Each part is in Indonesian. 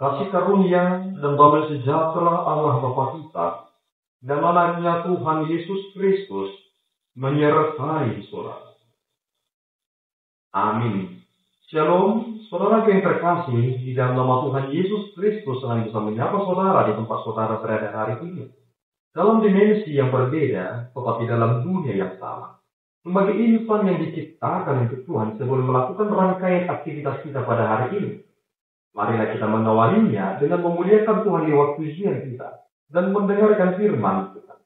Kasih karunia dan damai sejahtera Allah Bapa kita dan anaknya Tuhan Yesus Kristus menyertai saudara. Amin. Shalom, saudara yang terkasih, di dalam nama Tuhan Yesus Kristus senang bisa menyapa saudara di tempat saudara berada hari ini. Dalam dimensi yang berbeda, tetapi dalam dunia yang sama. Sebagai insan yang diciptakan untuk Tuhan sebelum melakukan rangkaian aktivitas kita pada hari ini, marilah kita mengawalinya dengan memuliakan Tuhan di waktu ujian kita dan mendengarkan firman Tuhan.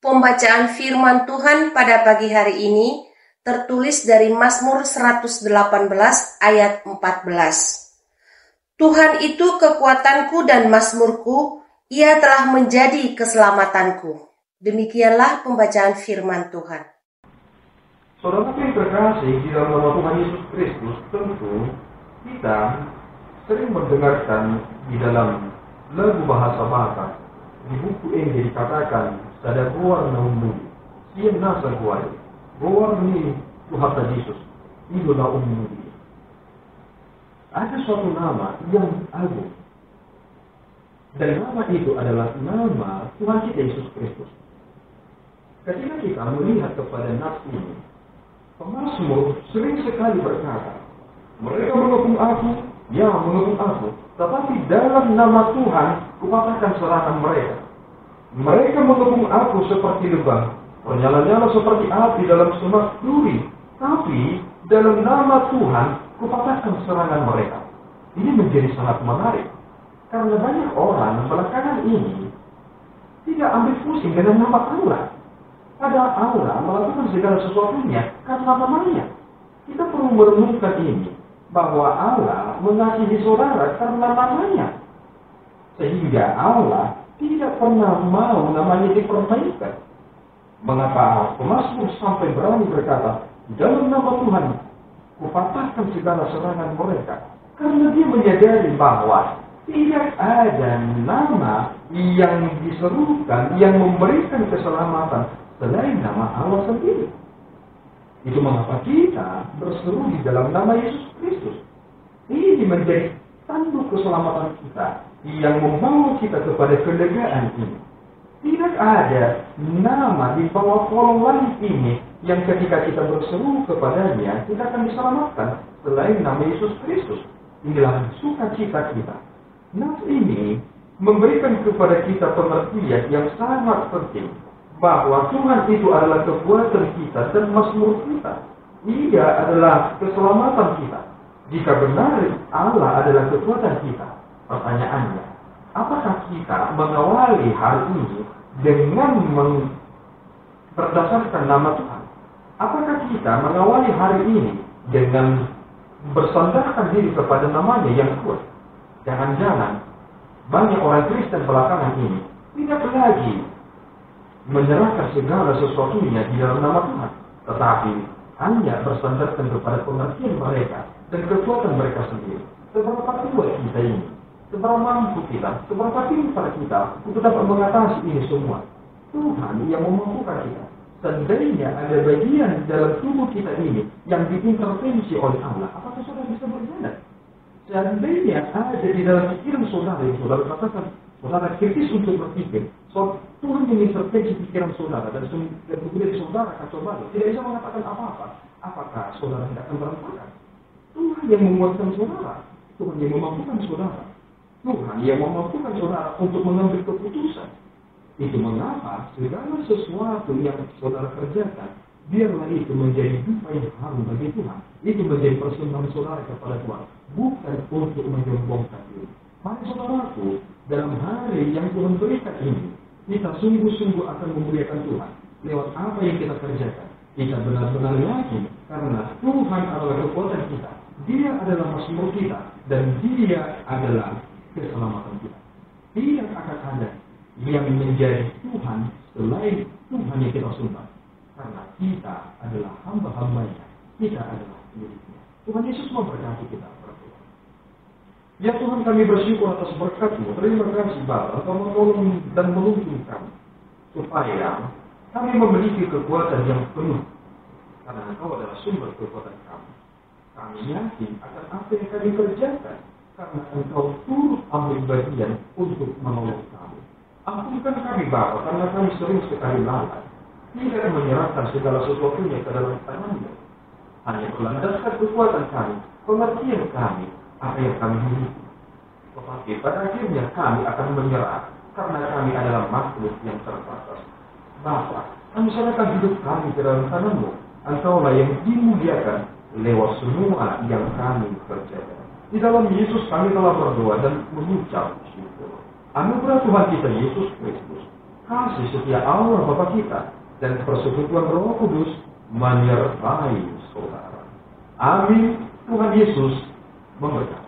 Pembacaan firman Tuhan pada pagi hari ini tertulis dari Mazmur 118 ayat 14. Tuhan itu kekuatanku dan mazmurku, Ia telah menjadi keselamatanku. Demikianlah pembacaan firman Tuhan. Saudara yang terkasih, di dalam nama Tuhan Yesus Kristus, tentu kita sering mendengarkan di dalam lagu bahasa Batak, di buku ini dikatakan, "Sada goar na umuri, siya nasa goar, goar ni Tuhan Yesus, itu na umuri." Ada suatu nama yang agung, dan nama itu adalah nama Tuhan kita Yesus Kristus. Ketika kita melihat kepada nas ini, pemazmur sering sekali berkata, "Mereka mengepung aku, ya mengepung aku, tetapi dalam nama Tuhan kupatahkan serangan mereka. Mereka mengepung aku seperti lebah, menyala-nyala seperti api dalam semak duri, tapi dalam nama Tuhan kupatahkan serangan mereka." Ini menjadi sangat menarik, karena banyak orang belakangan ini tidak ambil pusing dengan nama Allah. Padahal Allah melakukan segala sesuatunya karena namanya. Kita perlu merenungkan ini, bahwa Allah mengasihi saudara karena namanya. Sehingga Allah tidak pernah mau namanya diperbaikan. Mengapa pemazmur sampai berani berkata, "Dalam nama Tuhan, kupatahkan segala serangan mereka." Karena dia menyadari bahwa tidak ada nama yang diserukan, yang memberikan keselamatan selain nama Allah sendiri. Itu mengapa kita berseru di dalam nama Yesus Kristus. Ini menjadi tanduk keselamatan kita yang membawa kita kepada kelegaan ini. Tidak ada nama di bawah kolong langit ini yang ketika kita berseru kepadanya, kita akan diselamatkan selain nama Yesus Kristus. inilah sukacita kita. Nas ini memberikan kepada kita pengertian yang sangat penting bahwa Tuhan itu adalah kekuatan kita dan mazmur kita. Ia adalah keselamatan kita. Jika benar Allah adalah kekuatan kita, pertanyaannya, apakah kita mengawali hari ini dengan berdasarkan nama Tuhan? Apakah kita mengawali hari ini dengan bersandarkan diri kepada namanya yang kuat? Jangan-jangan banyak orang Kristen belakangan ini tidak lagi menyerahkan segala sesuatunya di dalam nama Tuhan, tetapi hanya bersandarkan kepada pengertian mereka dan kekuatan mereka sendiri. Seberapa kuat kita ini, seberapa mampu kita, seberapa pintar kita untuk dapat mengatasi ini semua. Tuhan yang memampukan kita. Seandainya ada bagian dalam tubuh kita ini yang diintervensi oleh Allah, apakah saudara bisa berjalan? Seandainya ada di dalam pikiran saudara yang saudara katakan, saudara kritis untuk berpikir, so, Tuhan yang intervensi pikiran saudara dan kemudian saudara kacau balau, tidak bisa mengatakan apa-apa. Apakah saudara tidak akan berantakan? Tuhan yang menguatkan saudara, Tuhan yang memampukan saudara, Tuhan yang memampukan saudara untuk mengambil keputusan. Itu mengapa segala sesuatu yang saudara kerjakan, biarlah itu menjadi dupa yang harum bagi Tuhan. Itu menjadi persembahan saudara kepada Tuhan, bukan untuk menyombongkan diri. Mari saudaraku, dalam hari yang Tuhan berikan ini, kita sungguh-sungguh akan memuliakan Tuhan lewat apa yang kita kerjakan. Kita benar-benar yakin karena Tuhan adalah kekuatan kita. Dia adalah mazmur kita dan Dia adalah keselamatan kita. Tidak akan ada yang menjadi Tuhan selain Tuhan yang kita sembah. Karena kita adalah hamba-hambanya, kita adalah miliknya. Tuhan Yesus memberkati kita. Ya Tuhan, kami bersyukur atas berkat-Mu. Terima kasih Bapa, Engkau menolong dan menuntun kami supaya kami memiliki kekuatan yang penuh. Karena Engkau adalah sumber kekuatan kami. Kami yakin akan apa yang kami kerjakan karena Engkau turut ambil bagian untuk menolong kami. Ampunkan kami Bapa, karena kami sering sekali lalai, tidak menyerahkan segala sesuatunya ke dalam tangan-Mu. Hanya berlandaskan kekuatan kami, pengertian kami, apa yang kami miliki. Tetapi pada akhirnya kami akan menyerah, karena kami adalah makhluk yang terbatas. Bapa, kami serahkan hidup kami ke dalam tangan-Mu. Engkaulah yang dimuliakan lewat semua yang kami kerjakan. Di dalam Yesus kami telah berdoa dan mengucap syukur. Anugerah Tuhan kita Yesus Kristus, kasih setia Allah Bapa kita, dan persekutuan Roh Kudus menyertai saudara. Amin. Tuhan Yesus memberkati.